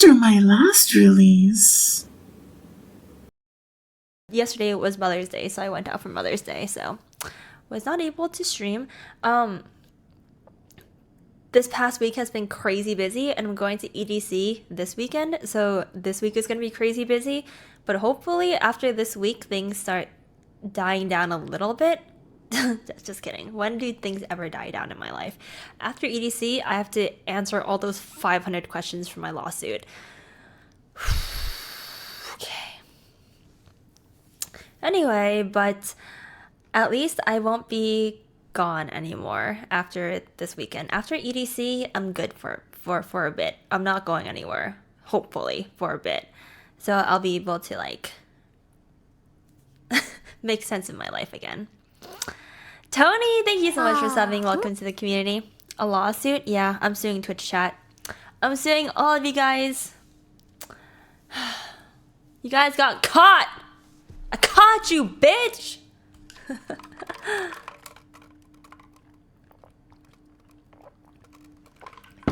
after my last release. Yesterday was Mother's Day, so I went out for Mother's Day, so was not able to stream. This past week has been crazy busy, and I'm going to EDC this weekend, so this week is going to be crazy busy. But hopefully, after this week, things start dying down a little bit. Just kidding. When do things ever die down in my life? After EDC, I have to answer all those 500 questions for my lawsuit. Okay. Anyway, but at least I won't be gone anymore after this weekend. After EDC, I'm good for a bit. I'm not going anywhere, hopefully, for a bit. So I'll be able to like make sense of my life again. Tony, thank you so much for subbing. Welcome to the community. A lawsuit? Yeah, I'm suing Twitch chat. I'm suing all of you guys. You guys got caught. I caught you, bitch.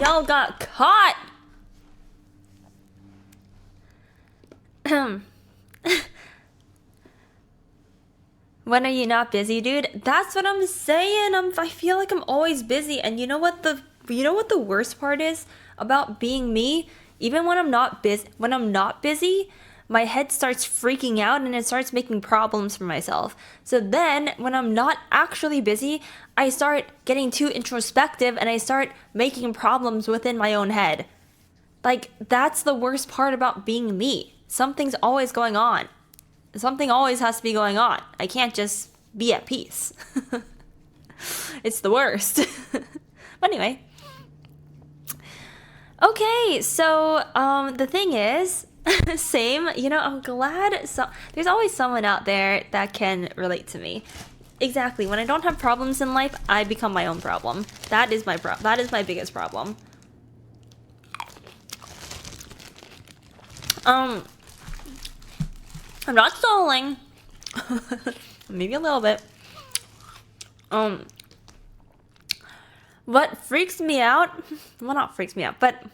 Y'all got caught. When are you not busy, dude? That's what I'm saying. I feel like I'm always busy. And you know what the worst part is about being me? Even when I'm not busy, my head starts freaking out and it starts making problems for myself. So then, when I'm not actually busy, I start getting too introspective and I start making problems within my own head. Like, that's the worst part about being me. Something's always going on. Something always has to be going on. I can't just be at peace. It's the worst. But anyway. Okay, so the thing is, same, I'm glad there's always someone out there that can relate to me. Exactly. When I don't have problems in life, I become my own problem. That is my biggest problem. I'm not stalling. Maybe a little bit. What freaks me out? Well, not freaks me out, but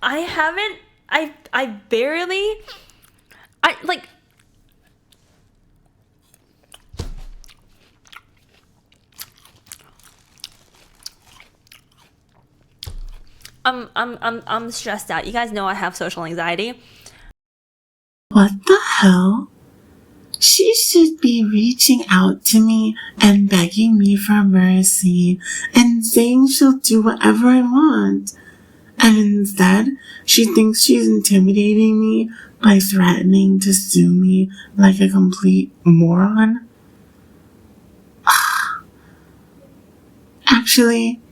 I barely, I'm stressed out. You guys know I have social anxiety. What the hell? She should be reaching out to me and begging me for mercy and saying she'll do whatever I want. And instead, she thinks she's intimidating me by threatening to sue me like a complete moron. Actually,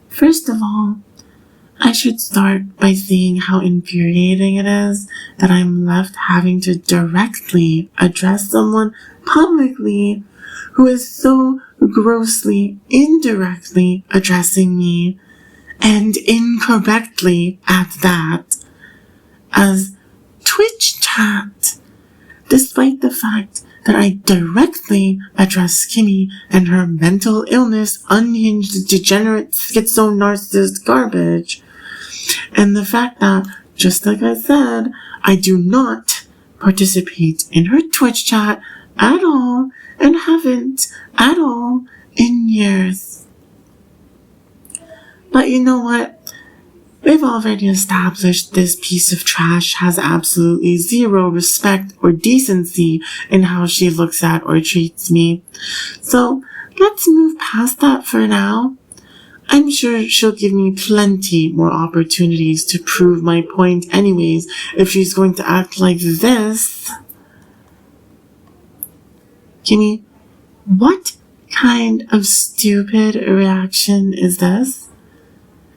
first of all, I should start by saying how infuriating it is that I'm left having to directly address someone publicly who is so grossly indirectly addressing me, and incorrectly at that, as Twitch chat, despite the fact that I directly address Kimmy and her mental illness, unhinged, degenerate, schizo, narcissist garbage. And the fact that, just like I said, I do not participate in her Twitch chat at all and haven't at all in years. But you know what? We've already established this piece of trash has absolutely zero respect or decency in how she looks at or treats me. So let's move past that for now. I'm sure she'll give me plenty more opportunities to prove my point anyways if she's going to act like this. Kimmy, what kind of stupid reaction is this?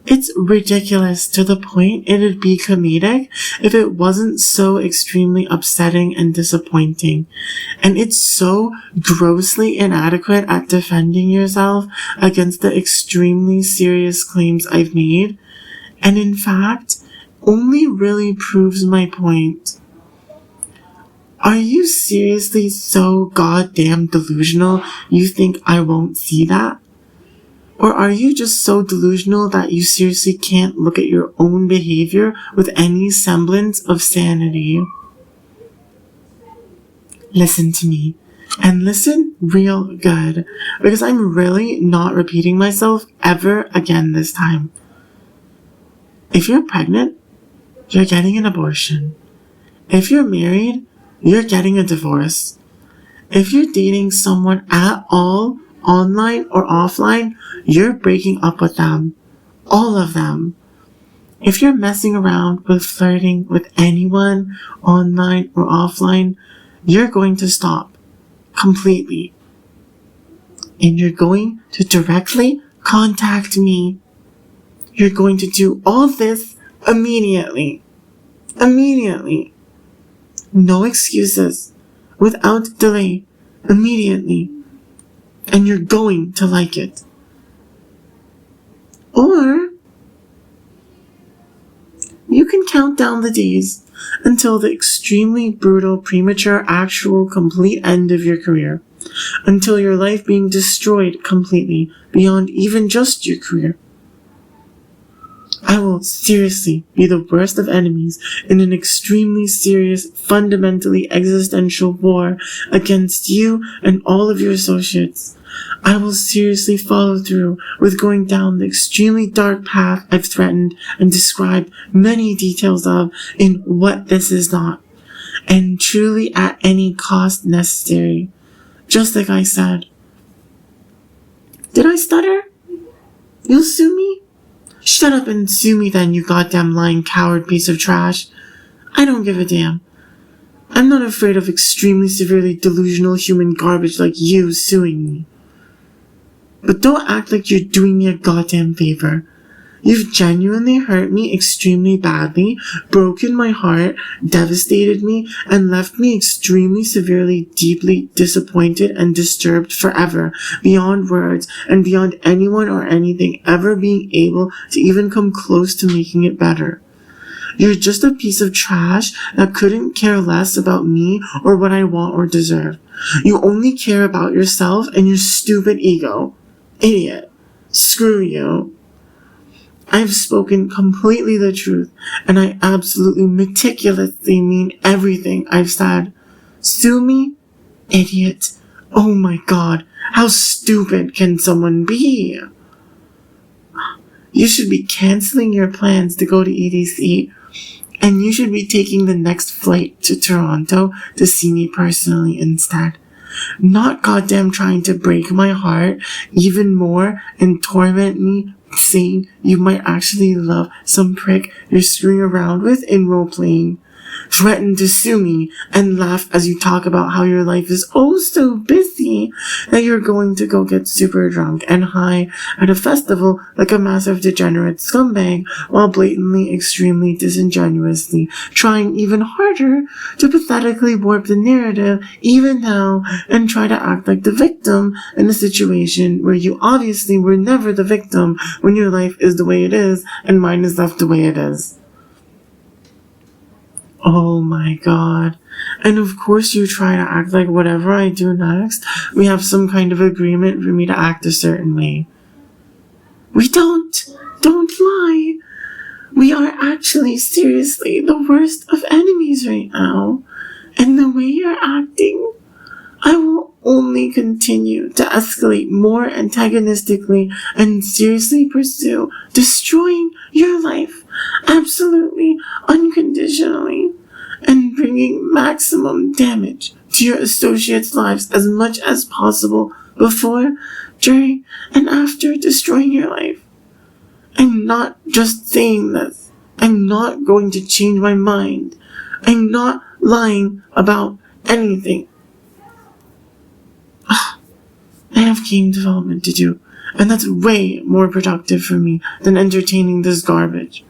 It's ridiculous to the point it'd be comedic if it wasn't so extremely upsetting and disappointing. And it's so grossly inadequate at defending yourself against the extremely serious claims I've made. And in fact, only really proves my point. Are you seriously so goddamn delusional you think I won't see that? Or are you just so delusional that you seriously can't look at your own behavior with any semblance of sanity? Listen to me. And listen real good, because I'm really not repeating myself ever again this time. If you're pregnant, you're getting an abortion. If you're married, you're getting a divorce. If you're dating someone at all, online or offline, you're breaking up with them. All of them. If you're messing around with flirting with anyone, online or offline, you're going to stop. Completely. And you're going to directly contact me. You're going to do all this immediately. Immediately. No excuses. Without delay. Immediately. And you're going to like it. Or you can count down the days until the extremely brutal, premature, actual, complete end of your career. Until your life being destroyed completely, beyond even just your career. I will seriously be the worst of enemies in an extremely serious, fundamentally existential war against you and all of your associates. I will seriously follow through with going down the extremely dark path I've threatened and described many details of in What This Is Not, and truly at any cost necessary. Just like I said. Did I stutter? You'll sue me? Shut up and sue me then, you goddamn lying coward piece of trash. I don't give a damn. I'm not afraid of extremely severely delusional human garbage like you suing me. But don't act like you're doing me a goddamn favor. You've genuinely hurt me extremely badly, broken my heart, devastated me, and left me extremely severely, deeply disappointed and disturbed forever, beyond words, and beyond anyone or anything ever being able to even come close to making it better. You're just a piece of trash that couldn't care less about me or what I want or deserve. You only care about yourself and your stupid ego. Idiot. Screw you. I've spoken completely the truth, and I absolutely meticulously mean everything I've said. Sue me? Idiot. Oh my god, how stupid can someone be? You should be canceling your plans to go to EDC, and you should be taking the next flight to Toronto to see me personally instead. Not goddamn trying to break my heart even more and torment me, saying you might actually love some prick you're screwing around with in role-playing. Threaten to sue me and laugh as you talk about how your life is oh so busy that you're going to go get super drunk and high at a festival like a massive degenerate scumbag while blatantly, extremely disingenuously trying even harder to pathetically warp the narrative even now and try to act like the victim in a situation where you obviously were never the victim when your life is the way it is and mine is left the way it is. Oh my god. And of course you try to act like whatever I do next, we have some kind of agreement for me to act a certain way. We don't. Don't lie. We are actually seriously the worst of enemies right now. And the way you're acting, I will only continue to escalate more antagonistically and seriously pursue destroying your life absolutely unconditionally and bringing maximum damage to your associates' lives as much as possible before, during, and after destroying your life. I'm not just saying this. I'm not going to change my mind. I'm not lying about anything. I have game development to do, and that's way more productive for me than entertaining this garbage.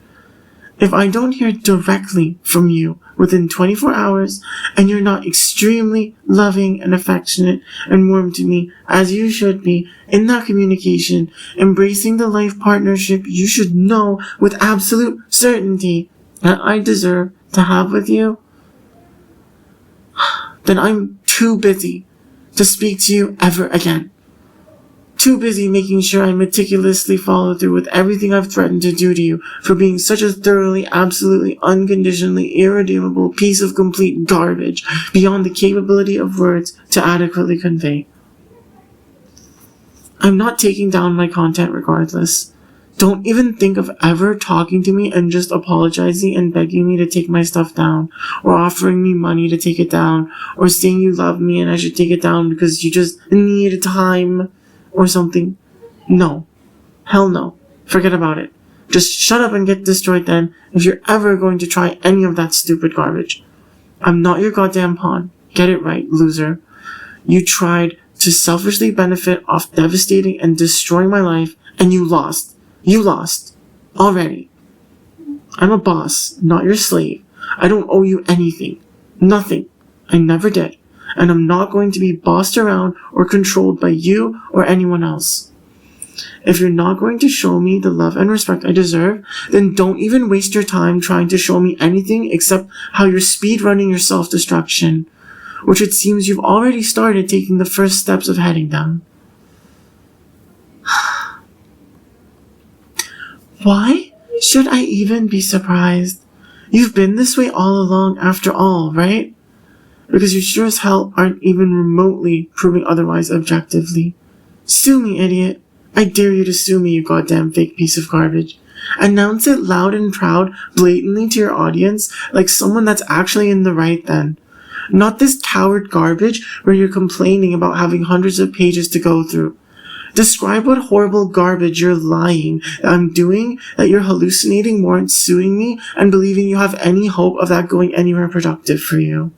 If I don't hear directly from you within 24 hours, and you're not extremely loving and affectionate and warm to me, as you should be, in that communication, embracing the life partnership you should know with absolute certainty that I deserve to have with you, then I'm too busy to speak to you ever again. Too busy making sure I meticulously follow through with everything I've threatened to do to you for being such a thoroughly, absolutely, unconditionally irredeemable piece of complete garbage beyond the capability of words to adequately convey. I'm not taking down my content regardless. Don't even think of ever talking to me and just apologizing and begging me to take my stuff down, or offering me money to take it down, or saying you love me and I should take it down because you just need time or something. No. Hell no. Forget about it. Just shut up and get destroyed then if you're ever going to try any of that stupid garbage. I'm not your goddamn pawn. Get it right, loser. You tried to selfishly benefit off devastating and destroying my life, and you lost. You lost. Already. I'm a boss, not your slave. I don't owe you anything. Nothing. I never did. And I'm not going to be bossed around or controlled by you or anyone else. If you're not going to show me the love and respect I deserve, then don't even waste your time trying to show me anything except how you're speedrunning your self-destruction, which it seems you've already started taking the first steps of heading down. Why should I even be surprised? You've been this way all along after all, right? Because you sure as hell aren't even remotely proving otherwise objectively. Sue me, idiot. I dare you to sue me, you goddamn fake piece of garbage. Announce it loud and proud, blatantly to your audience, like someone that's actually in the right then. Not this coward garbage where you're complaining about having hundreds of pages to go through. Describe what horrible garbage you're lying that I'm doing, that you're hallucinating warrants suing me, and believing you have any hope of that going anywhere productive for you.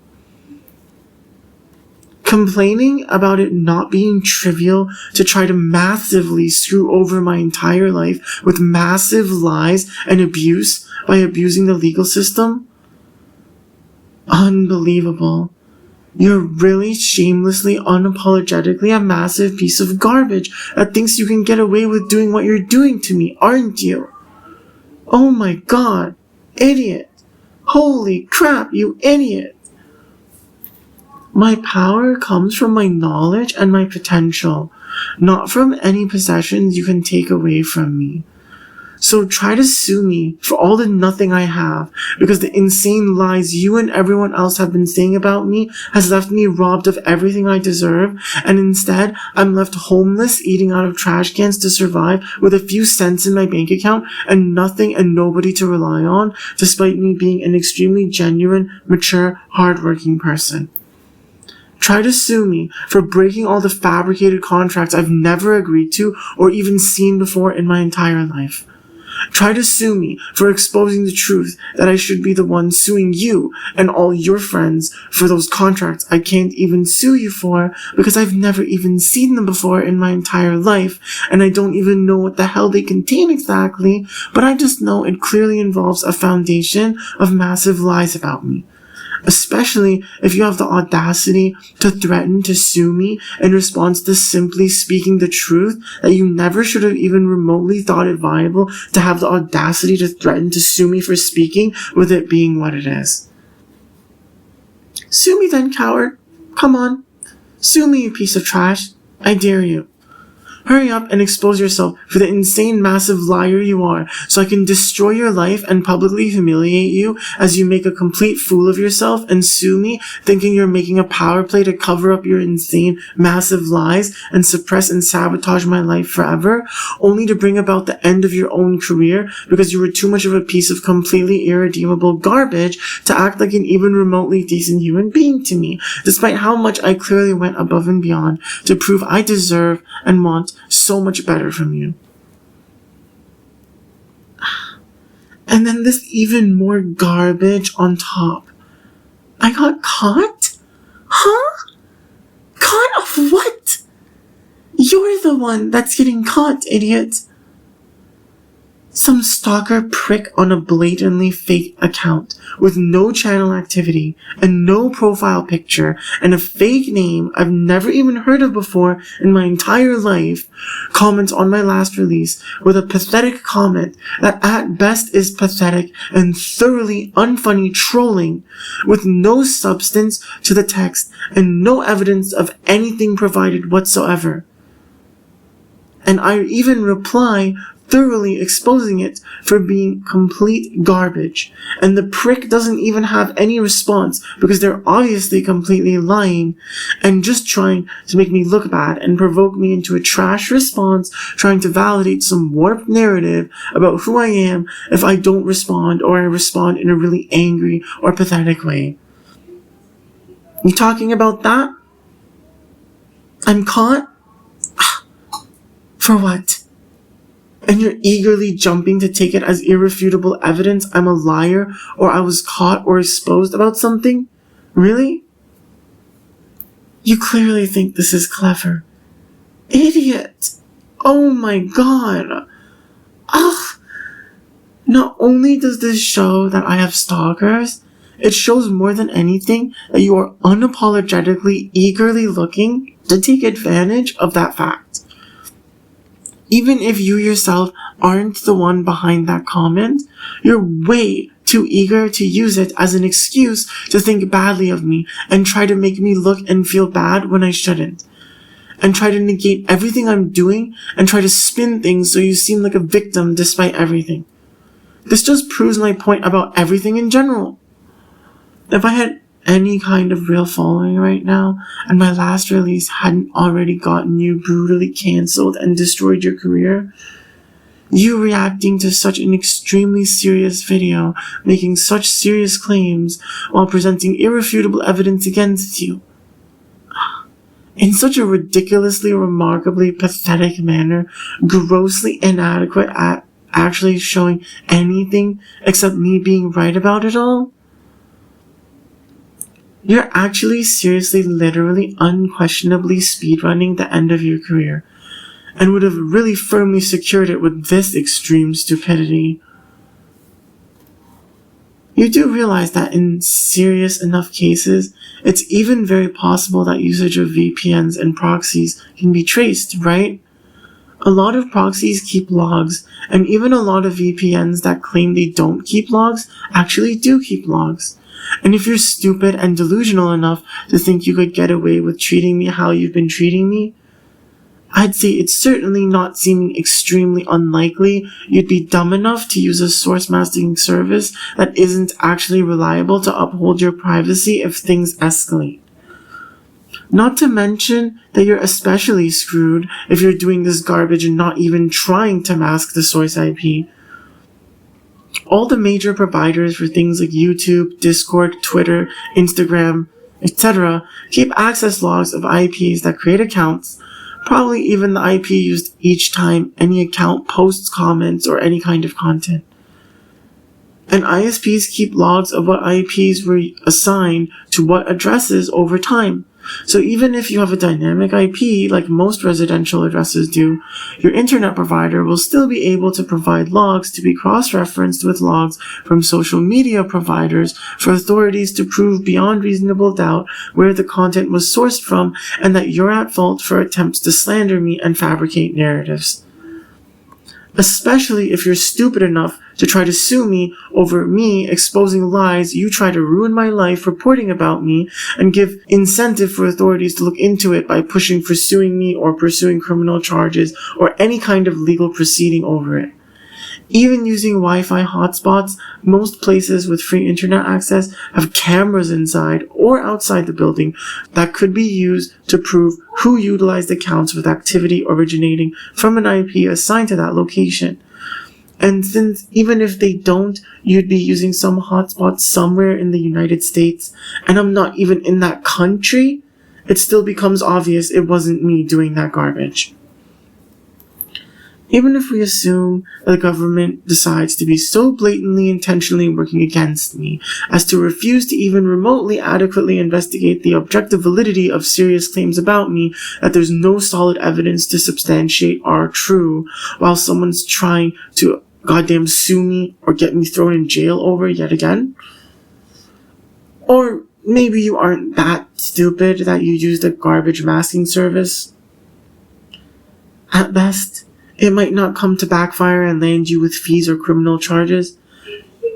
Complaining about it not being trivial to try to massively screw over my entire life with massive lies and abuse by abusing the legal system? Unbelievable. You're really shamelessly, unapologetically a massive piece of garbage that thinks you can get away with doing what you're doing to me, aren't you? Oh my god. Idiot. Holy crap, you idiot. My power comes from my knowledge and my potential, not from any possessions you can take away from me. So try to sue me for all the nothing I have, because the insane lies you and everyone else have been saying about me has left me robbed of everything I deserve, and instead I'm left homeless, eating out of trash cans to survive with a few cents in my bank account and nothing and nobody to rely on, despite me being an extremely genuine, mature, hardworking person. Try to sue me for breaking all the fabricated contracts I've never agreed to or even seen before in my entire life. Try to sue me for exposing the truth that I should be the one suing you and all your friends for those contracts I can't even sue you for because I've never even seen them before in my entire life, and I don't even know what the hell they contain exactly, but I just know it clearly involves a foundation of massive lies about me. Especially if you have the audacity to threaten to sue me in response to simply speaking the truth that you never should have even remotely thought it viable to have the audacity to threaten to sue me for speaking with it being what it is. Sue me then, coward. Come on. Sue me, you piece of trash. I dare you. Hurry up and expose yourself for the insane, massive liar you are, so I can destroy your life and publicly humiliate you as you make a complete fool of yourself and sue me, thinking you're making a power play to cover up your insane, massive lies and suppress and sabotage my life forever, only to bring about the end of your own career because you were too much of a piece of completely irredeemable garbage to act like an even remotely decent human being to me, despite how much I clearly went above and beyond to prove I deserve and want so much better from you. And then this even more garbage on top. I got caught? Huh? Caught of what? You're the one that's getting caught, idiot. Some stalker prick on a blatantly fake account with no channel activity and no profile picture and a fake name I've never even heard of before in my entire life comments on my last release with a pathetic comment that at best is pathetic and thoroughly unfunny trolling with no substance to the text and no evidence of anything provided whatsoever. And I even reply thoroughly exposing it for being complete garbage. And the prick doesn't even have any response because they're obviously completely lying and just trying to make me look bad and provoke me into a trash response, trying to validate some warped narrative about who I am if I don't respond or I respond in a really angry or pathetic way. You talking about that? I'm caught? For what? And you're eagerly jumping to take it as irrefutable evidence I'm a liar or I was caught or exposed about something? Really? You clearly think this is clever. Idiot! Oh my god! Ugh! Not only does this show that I have stalkers, it shows more than anything that you are unapologetically eagerly looking to take advantage of that fact. Even if you yourself aren't the one behind that comment, you're way too eager to use it as an excuse to think badly of me and try to make me look and feel bad when I shouldn't. And try to negate everything I'm doing and try to spin things so you seem like a victim despite everything. This just proves my point about everything in general. If I had any kind of real following right now, and my last release hadn't already gotten you brutally cancelled and destroyed your career, you reacting to such an extremely serious video, making such serious claims, while presenting irrefutable evidence against you, in such a ridiculously, remarkably pathetic manner, grossly inadequate at actually showing anything except me being right about it all, you're actually seriously, literally, unquestionably speedrunning the end of your career, and would have really firmly secured it with this extreme stupidity. You do realize that in serious enough cases, it's even very possible that usage of VPNs and proxies can be traced, right? A lot of proxies keep logs, and even a lot of VPNs that claim they don't keep logs actually do keep logs. And if you're stupid and delusional enough to think you could get away with treating me how you've been treating me, I'd say it's certainly not seeming extremely unlikely you'd be dumb enough to use a source masking service that isn't actually reliable to uphold your privacy if things escalate. Not to mention that you're especially screwed if you're doing this garbage and not even trying to mask the source IP. All the major providers for things like YouTube, Discord, Twitter, Instagram, etc. keep access logs of IPs that create accounts, probably even the IP used each time any account posts comments or any kind of content. And ISPs keep logs of what IPs were assigned to what addresses over time. So even if you have a dynamic IP, like most residential addresses do, your internet provider will still be able to provide logs to be cross-referenced with logs from social media providers for authorities to prove beyond reasonable doubt where the content was sourced from and that you're at fault for attempts to slander me and fabricate narratives. Especially if you're stupid enough to try to sue me over me exposing lies you try to ruin my life reporting about me and give incentive for authorities to look into it by pushing for suing me or pursuing criminal charges or any kind of legal proceeding over it. Even using Wi-Fi hotspots, most places with free internet access have cameras inside or outside the building that could be used to prove who utilized accounts with activity originating from an IP assigned to that location. And since even if they don't, you'd be using some hotspot somewhere in the United States, and I'm not even in that country, it still becomes obvious it wasn't me doing that garbage. Even if we assume that the government decides to be so blatantly intentionally working against me as to refuse to even remotely adequately investigate the objective validity of serious claims about me that there's no solid evidence to substantiate are true, while someone's trying to goddamn sue me or get me thrown in jail over yet again? Or maybe you aren't that stupid that you used a garbage masking service. At best, it might not come to backfire and land you with fees or criminal charges,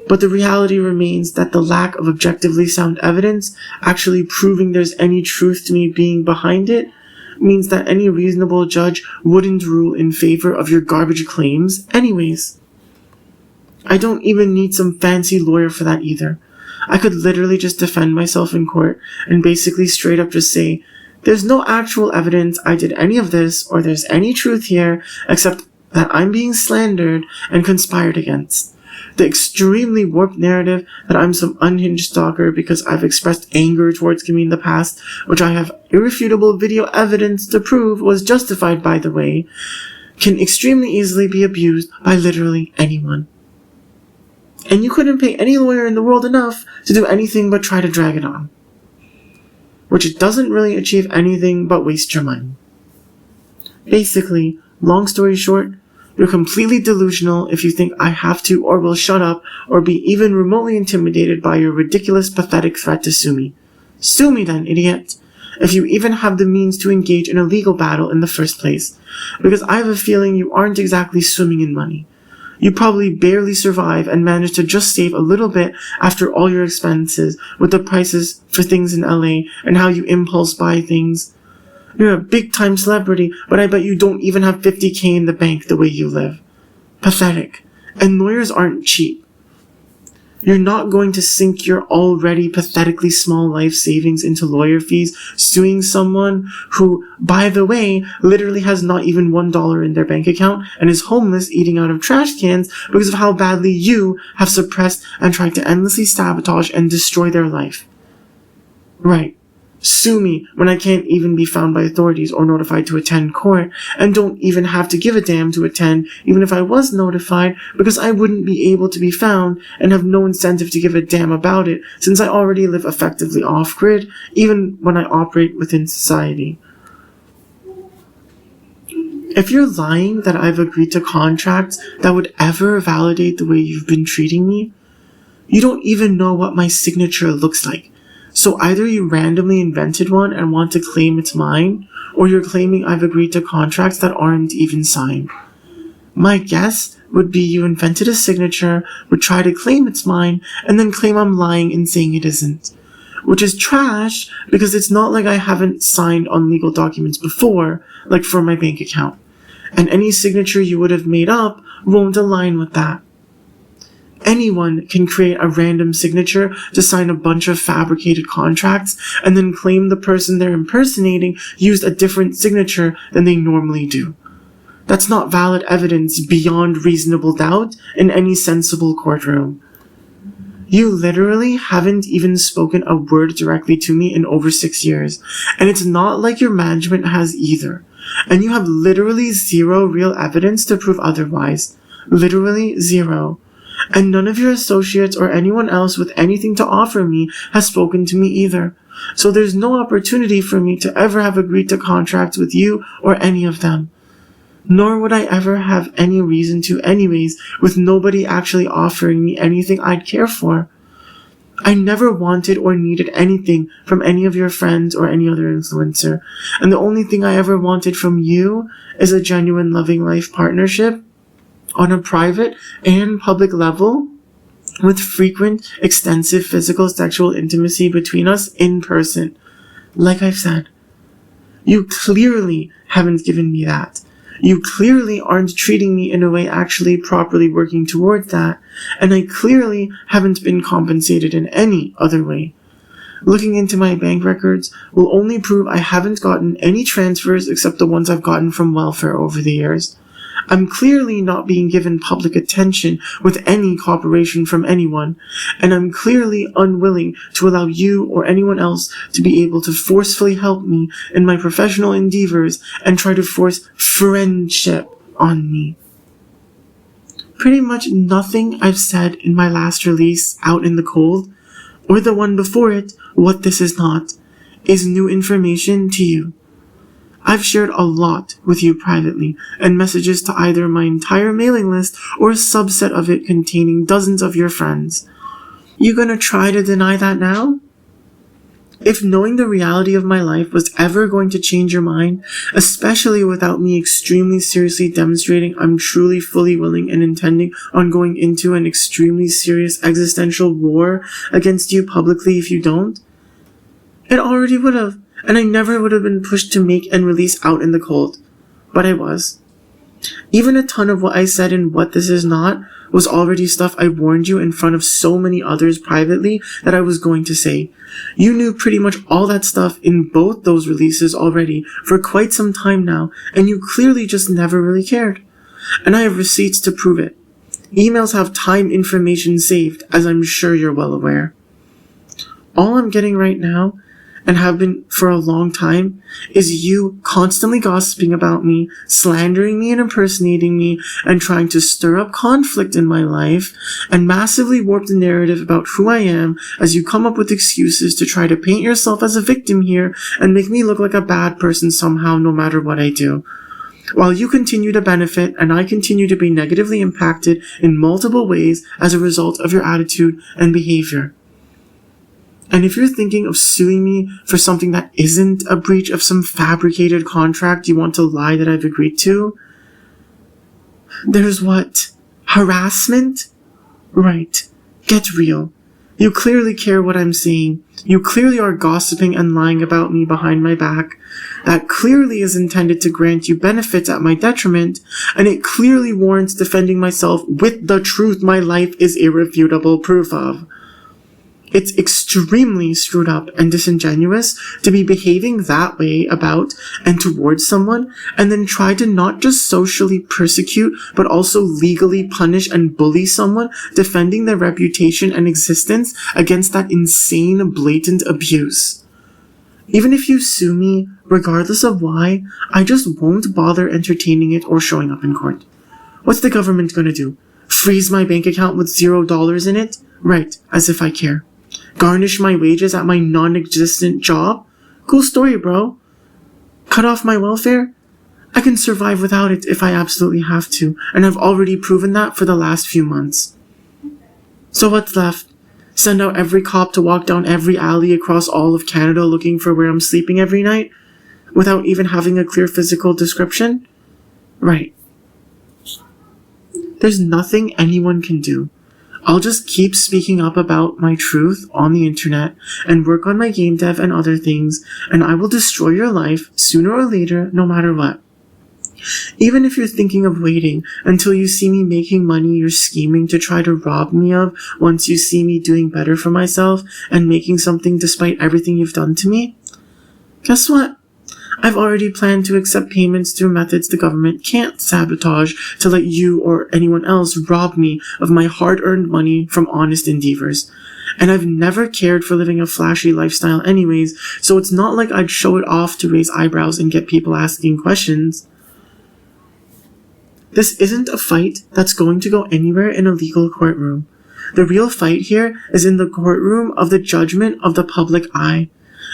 but the reality remains that the lack of objectively sound evidence actually proving there's any truth to me being behind it means that any reasonable judge wouldn't rule in favor of your garbage claims anyways. I don't even need some fancy lawyer for that either. I could literally just defend myself in court and basically straight up just say, there's no actual evidence I did any of this or there's any truth here except that I'm being slandered and conspired against. The extremely warped narrative that I'm some unhinged stalker because I've expressed anger towards Kimmy in the past, which I have irrefutable video evidence to prove was justified, by the way, can extremely easily be abused by literally anyone. And you couldn't pay any lawyer in the world enough to do anything but try to drag it on. Which it doesn't really achieve anything but waste your money. Basically, long story short, you're completely delusional if you think I have to or will shut up or be even remotely intimidated by your ridiculous, pathetic threat to sue me. Sue me then, idiot, if you even have the means to engage in a legal battle in the first place, because I have a feeling you aren't exactly swimming in money. You probably barely survive and manage to just save a little bit after all your expenses with the prices for things in LA and how you impulse buy things. You're a big-time celebrity, but I bet you don't even have $50K in the bank the way you live. Pathetic. And lawyers aren't cheap. You're not going to sink your already pathetically small life savings into lawyer fees suing someone who, by the way, literally has not even $1 in their bank account and is homeless eating out of trash cans because of how badly you have suppressed and tried to endlessly sabotage and destroy their life. Right. Sue me when I can't even be found by authorities or notified to attend court, and don't even have to give a damn to attend even if I was notified, because I wouldn't be able to be found and have no incentive to give a damn about it since I already live effectively off-grid even when I operate within society. If you're lying that I've agreed to contracts that would ever validate the way you've been treating me, you don't even know what my signature looks like. So either you randomly invented one and want to claim it's mine, or you're claiming I've agreed to contracts that aren't even signed. My guess would be you invented a signature, would try to claim it's mine, and then claim I'm lying and saying it isn't. Which is trash, because it's not like I haven't signed on legal documents before, like for my bank account. And any signature you would have made up won't align with that. Anyone can create a random signature to sign a bunch of fabricated contracts and then claim the person they're impersonating used a different signature than they normally do. That's not valid evidence beyond reasonable doubt in any sensible courtroom. You literally haven't even spoken a word directly to me in over 6 years, and it's not like your management has either. And you have literally zero real evidence to prove otherwise. Literally zero. And none of your associates or anyone else with anything to offer me has spoken to me either. So there's no opportunity for me to ever have agreed to contracts with you or any of them. Nor would I ever have any reason to anyways, with nobody actually offering me anything I'd care for. I never wanted or needed anything from any of your friends or any other influencer. And the only thing I ever wanted from you is a genuine loving life partnership on a private and public level, with frequent, extensive physical sexual intimacy between us in person. Like I've said, you clearly haven't given me that. You clearly aren't treating me in a way actually properly working towards that, and I clearly haven't been compensated in any other way. Looking into my bank records will only prove I haven't gotten any transfers except the ones I've gotten from welfare over the years. I'm clearly not being given public attention with any cooperation from anyone, and I'm clearly unwilling to allow you or anyone else to be able to forcefully help me in my professional endeavors and try to force friendship on me. Pretty much nothing I've said in my last release, Out in the Cold, or the one before it, What This Is Not, is new information to you. I've shared a lot with you privately, and messages to either my entire mailing list or a subset of it containing dozens of your friends. You gonna try to deny that now? If knowing the reality of my life was ever going to change your mind, especially without me extremely seriously demonstrating I'm truly fully willing and intending on going into an extremely serious existential war against you publicly if you don't, it already would have. and I never would have been pushed to make and release out in the cold. But I was. Even a ton of what I said in What This Is Not was already stuff I warned you in front of so many others privately that I was going to say. You knew pretty much all that stuff in both those releases already for quite some time now, and you clearly just never really cared. And I have receipts to prove it. Emails have time information saved, as I'm sure you're well aware. All I'm getting right now, and have been for a long time, is you constantly gossiping about me, slandering me and impersonating me, and trying to stir up conflict in my life, and massively warp the narrative about who I am as you come up with excuses to try to paint yourself as a victim here and make me look like a bad person somehow no matter what I do. While you continue to benefit and I continue to be negatively impacted in multiple ways as a result of your attitude and behavior. And if you're thinking of suing me for something that isn't a breach of some fabricated contract you want to lie that I've agreed to, there's what? Harassment? Right. Get real. You clearly care what I'm saying. You clearly are gossiping and lying about me behind my back. That clearly is intended to grant you benefits at my detriment, and it clearly warrants defending myself with the truth my life is irrefutable proof of. It's extremely screwed up and disingenuous to be behaving that way about and towards someone and then try to not just socially persecute but also legally punish and bully someone defending their reputation and existence against that insane blatant abuse. Even if you sue me, regardless of why, I just won't bother entertaining it or showing up in court. What's the government gonna do? Freeze my bank account with $0 in it? Right, as if I care. Garnish my wages at my non-existent job? Cool story, bro. Cut off my welfare? I can survive without it if I absolutely have to, and I've already proven that for the last few months. So what's left? Send out every cop to walk down every alley across all of Canada looking for where I'm sleeping every night, without even having a clear physical description? Right. There's nothing anyone can do. I'll just keep speaking up about my truth on the internet and work on my game dev and other things, and I will destroy your life sooner or later, no matter what. Even if you're thinking of waiting until you see me making money you're scheming to try to rob me of once you see me doing better for myself and making something despite everything you've done to me, guess what? I've already planned to accept payments through methods the government can't sabotage to let you or anyone else rob me of my hard-earned money from honest endeavors. And I've never cared for living a flashy lifestyle anyways, so it's not like I'd show it off to raise eyebrows and get people asking questions. This isn't a fight that's going to go anywhere in a legal courtroom. The real fight here is in the courtroom of the judgment of the public eye.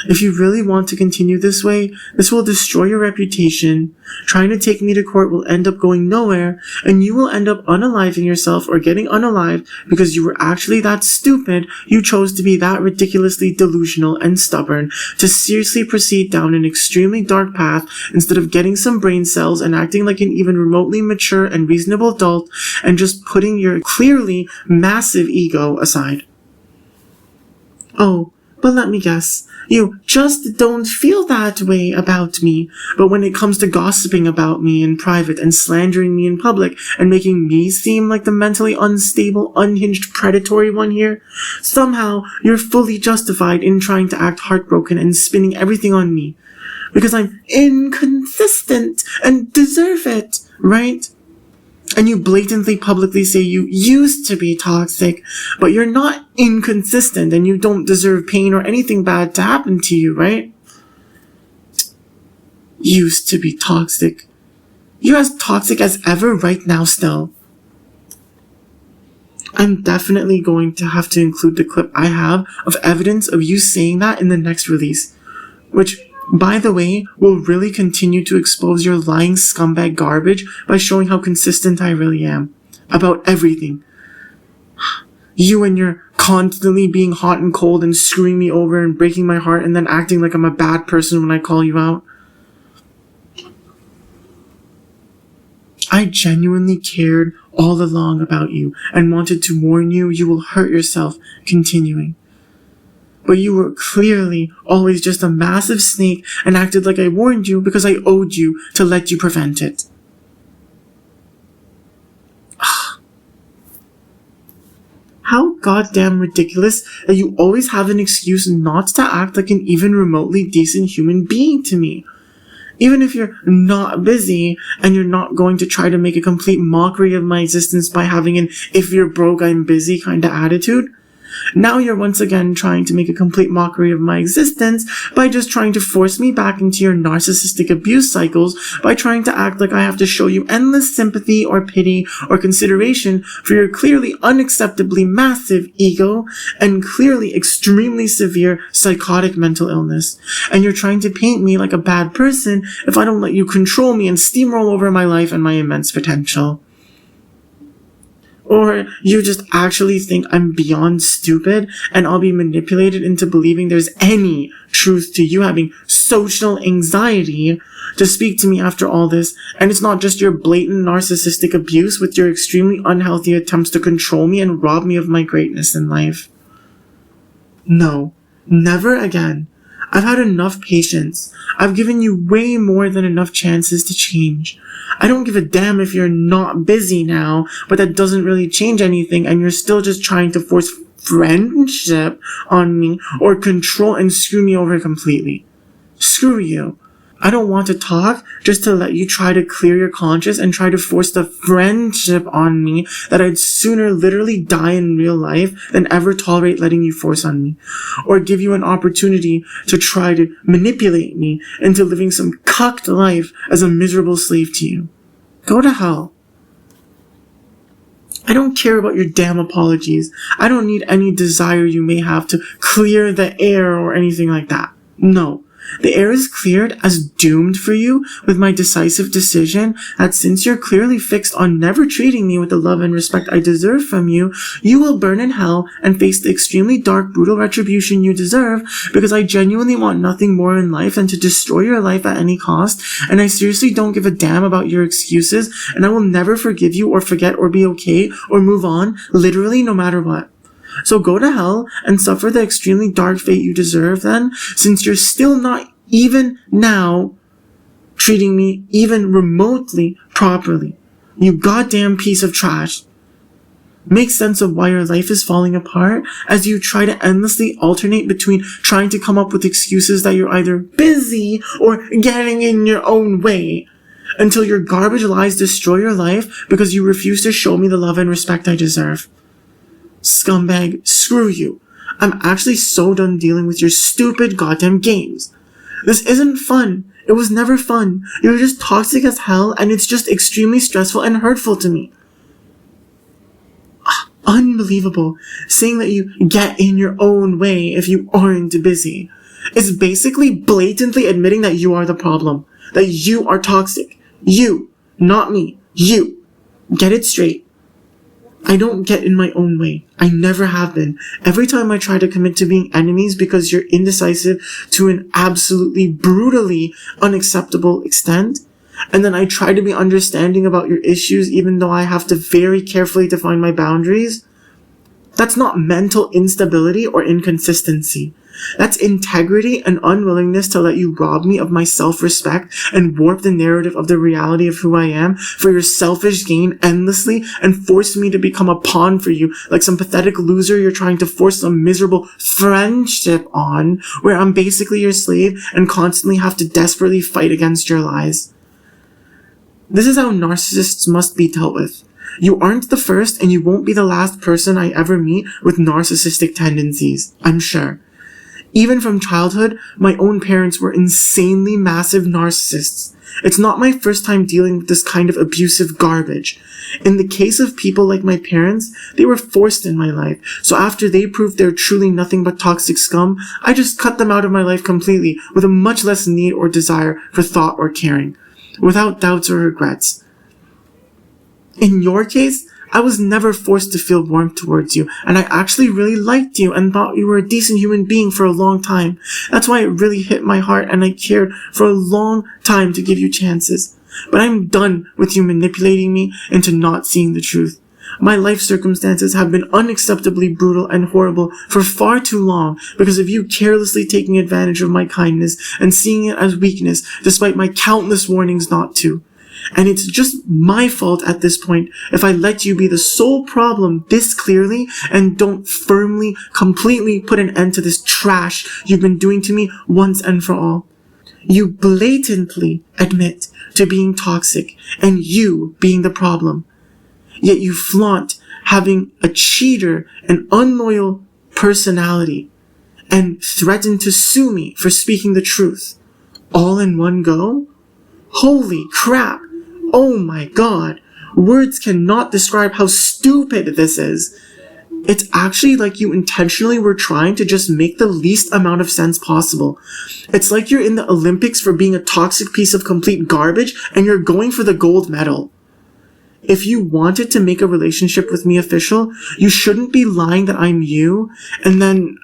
If you really want to continue this way, this will destroy your reputation. Trying to take me to court will end up going nowhere, and you will end up unaliving yourself or getting unalived because you were actually that stupid you chose to be that ridiculously delusional and stubborn to seriously proceed down an extremely dark path instead of getting some brain cells and acting like an even remotely mature and reasonable adult and just putting your clearly massive ego aside. Oh, but let me guess, you just don't feel that way about me. But when it comes to gossiping about me in private and slandering me in public and making me seem like the mentally unstable, unhinged, predatory one here, somehow you're fully justified in trying to act heartbroken and spinning everything on me. Because I'm inconsistent and deserve it, right? And you blatantly publicly say you used to be toxic, but you're not inconsistent and you don't deserve pain or anything bad to happen to you, right? Used to be toxic. You're as toxic as ever right now still. I'm definitely going to have to include the clip I have of evidence of you saying that in the next release, which, by the way, will really continue to expose your lying scumbag garbage by showing how consistent I really am. About everything. You and your constantly being hot and cold and screwing me over and breaking my heart and then acting like I'm a bad person when I call you out. I genuinely cared all along about you and wanted to warn you you will hurt yourself continuing. But you were clearly always just a massive snake and acted like I warned you because I owed you to let you prevent it. How goddamn ridiculous that you always have an excuse not to act like an even remotely decent human being to me. Even if you're not busy and you're not going to try to make a complete mockery of my existence by having an if you're broke I'm busy kind of attitude, now you're once again trying to make a complete mockery of my existence by just trying to force me back into your narcissistic abuse cycles by trying to act like I have to show you endless sympathy or pity or consideration for your clearly unacceptably massive ego and clearly extremely severe psychotic mental illness. And you're trying to paint me like a bad person if I don't let you control me and steamroll over my life and my immense potential. Or you just actually think I'm beyond stupid and I'll be manipulated into believing there's any truth to you having social anxiety to speak to me after all this, and it's not just your blatant narcissistic abuse with your extremely unhealthy attempts to control me and rob me of my greatness in life. No, never again. I've had enough patience. I've given you way more than enough chances to change. I don't give a damn if you're not busy now, but that doesn't really change anything and you're still just trying to force friendship on me or control and screw me over completely. Screw you. I don't want to talk just to let you try to clear your conscience and try to force the friendship on me that I'd sooner literally die in real life than ever tolerate letting you force on me. Or give you an opportunity to try to manipulate me into living some cucked life as a miserable slave to you. Go to hell. I don't care about your damn apologies. I don't need any desire you may have to clear the air or anything like that. No. The air is cleared as doomed for you with my decisive decision that since you're clearly fixed on never treating me with the love and respect I deserve from you, you will burn in hell and face the extremely dark, brutal retribution you deserve because I genuinely want nothing more in life than to destroy your life at any cost, and I seriously don't give a damn about your excuses, and I will never forgive you or forget or be okay or move on, literally no matter what. So go to hell and suffer the extremely dark fate you deserve then, since you're still not even now treating me even remotely properly. You goddamn piece of trash. Make sense of why your life is falling apart as you try to endlessly alternate between trying to come up with excuses that you're either busy or getting in your own way until your garbage lies destroy your life because you refuse to show me the love and respect I deserve. Scumbag, screw you. I'm actually so done dealing with your stupid goddamn games. This isn't fun. It was never fun. You're just toxic as hell and it's just extremely stressful and hurtful to me. Unbelievable. Saying that you get in your own way if you aren't busy. It's basically blatantly admitting that you are the problem. That you are toxic. You. Not me. You. Get it straight. I don't get in my own way. I never have been. Every time I try to commit to being enemies because you're indecisive to an absolutely brutally unacceptable extent, and then I try to be understanding about your issues even though I have to very carefully define my boundaries, that's not mental instability or inconsistency. That's integrity and unwillingness to let you rob me of my self-respect and warp the narrative of the reality of who I am for your selfish gain endlessly and force me to become a pawn for you like some pathetic loser you're trying to force some miserable friendship on where I'm basically your slave and constantly have to desperately fight against your lies. This is how narcissists must be dealt with. You aren't the first and you won't be the last person I ever meet with narcissistic tendencies, I'm sure. Even from childhood, my own parents were insanely massive narcissists. It's not my first time dealing with this kind of abusive garbage. In the case of people like my parents, they were forced in my life, so after they proved they're truly nothing but toxic scum, I just cut them out of my life completely with a much less need or desire for thought or caring, without doubts or regrets. In your case, I was never forced to feel warmth towards you, and I actually really liked you and thought you were a decent human being for a long time. That's why it really hit my heart and I cared for a long time to give you chances. But I'm done with you manipulating me into not seeing the truth. My life circumstances have been unacceptably brutal and horrible for far too long because of you carelessly taking advantage of my kindness and seeing it as weakness despite my countless warnings not to. And it's just my fault at this point if I let you be the sole problem this clearly and don't firmly, completely put an end to this trash you've been doing to me once and for all. You blatantly admit to being toxic and you being the problem. Yet you flaunt having a cheater and unloyal personality and threaten to sue me for speaking the truth. All in one go? Holy crap! Oh my god! Words cannot describe how stupid this is. It's actually like you intentionally were trying to just make the least amount of sense possible. It's like you're in the Olympics for being a toxic piece of complete garbage and you're going for the gold medal. If you wanted to make a relationship with me official, you shouldn't be lying that I'm you and then,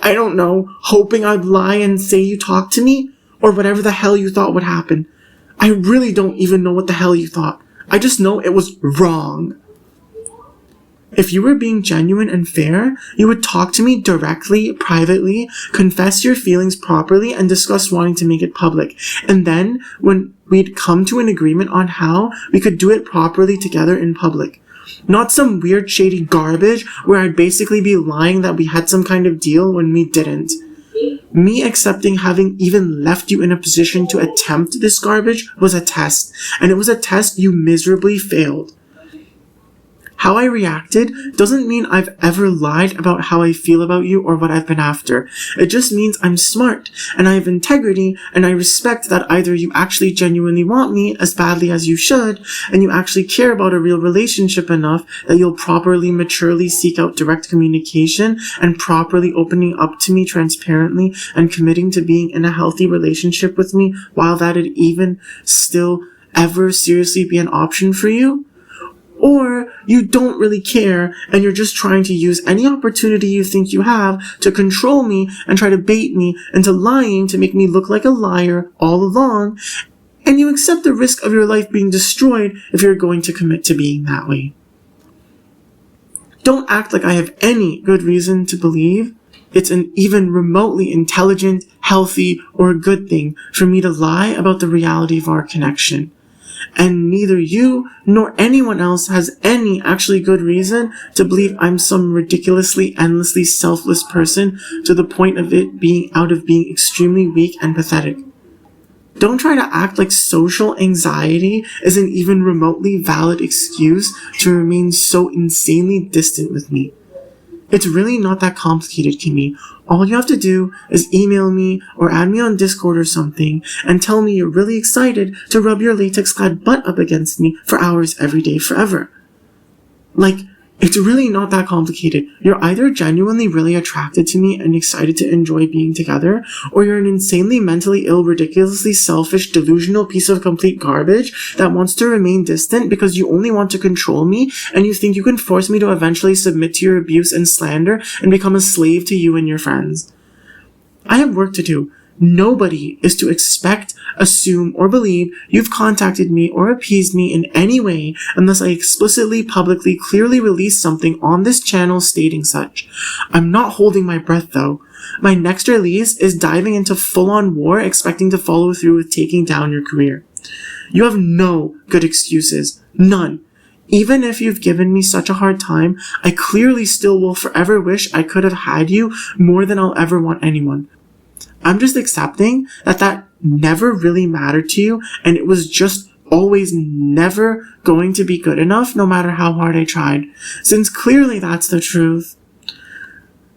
I don't know, hoping I'd lie and say you talked to me or whatever the hell you thought would happen. I really don't even know what the hell you thought. I just know it was wrong. If you were being genuine and fair, you would talk to me directly, privately, confess your feelings properly, and discuss wanting to make it public. And then, when we'd come to an agreement on how, we could do it properly together in public. Not some weird shady garbage where I'd basically be lying that we had some kind of deal when we didn't. Me accepting having even left you in a position to attempt this garbage was a test, and it was a test you miserably failed. How I reacted doesn't mean I've ever lied about how I feel about you or what I've been after. It just means I'm smart, and I have integrity, and I respect that either you actually genuinely want me as badly as you should, and you actually care about a real relationship enough that you'll properly, maturely seek out direct communication and properly opening up to me transparently and committing to being in a healthy relationship with me while that'd even still ever seriously be an option for you. Or you don't really care and you're just trying to use any opportunity you think you have to control me and try to bait me into lying to make me look like a liar all along, and you accept the risk of your life being destroyed if you're going to commit to being that way. Don't act like I have any good reason to believe it's an even remotely intelligent, healthy, or a good thing for me to lie about the reality of our connection. And neither you nor anyone else has any actually good reason to believe I'm some ridiculously, endlessly selfless person to the point of it being extremely weak and pathetic. Don't try to act like social anxiety is an even remotely valid excuse to remain so insanely distant with me. It's really not that complicated, Kimmy. All you have to do is email me or add me on Discord or something and tell me you're really excited to rub your latex-clad butt up against me for hours every day forever. Like, it's really not that complicated. You're either genuinely really attracted to me and excited to enjoy being together, or you're an insanely mentally ill, ridiculously selfish, delusional piece of complete garbage that wants to remain distant because you only want to control me and you think you can force me to eventually submit to your abuse and slander and become a slave to you and your friends. I have work to do. Nobody is to expect, assume, or believe you've contacted me or appeased me in any way unless I explicitly, publicly, clearly release something on this channel stating such. I'm not holding my breath though. My next release is diving into full-on war expecting to follow through with taking down your career. You have no good excuses. None. Even if you've given me such a hard time, I clearly still will forever wish I could have had you more than I'll ever want anyone. I'm just accepting that never really mattered to you and it was just always never going to be good enough no matter how hard I tried, since clearly that's the truth.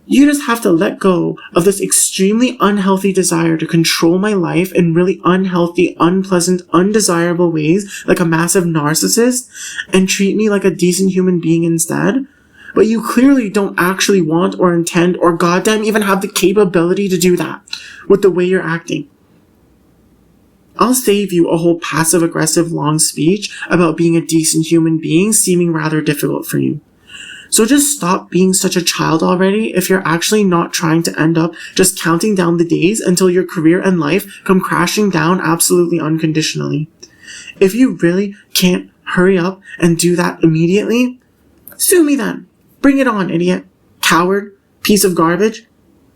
You just have to let go of this extremely unhealthy desire to control my life in really unhealthy, unpleasant, undesirable ways like a massive narcissist and treat me like a decent human being instead. But you clearly don't actually want or intend or goddamn even have the capability to do that with the way you're acting. I'll save you a whole passive-aggressive long speech about being a decent human being seeming rather difficult for you. So just stop being such a child already if you're actually not trying to end up just counting down the days until your career and life come crashing down absolutely unconditionally. If you really can't hurry up and do that immediately, Sue me then. Bring it on, idiot. Coward. Piece of garbage.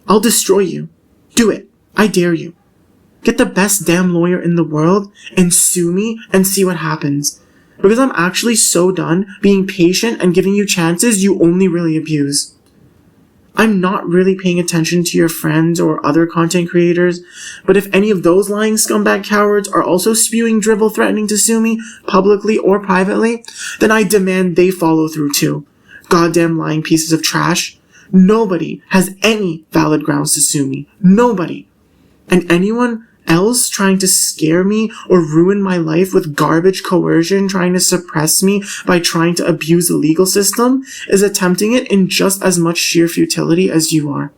I'll destroy you. Do it. I dare you. Get the best damn lawyer in the world and sue me and see what happens. Because I'm actually so done being patient and giving you chances you only really abuse. I'm not really paying attention to your friends or other content creators, but if any of those lying scumbag cowards are also spewing dribble threatening to sue me, publicly or privately, then I demand they follow through too. Goddamn lying pieces of trash. Nobody has any valid grounds to sue me. Nobody. And anyone else trying to scare me or ruin my life with garbage coercion, trying to suppress me by trying to abuse the legal system, is attempting it in just as much sheer futility as you are.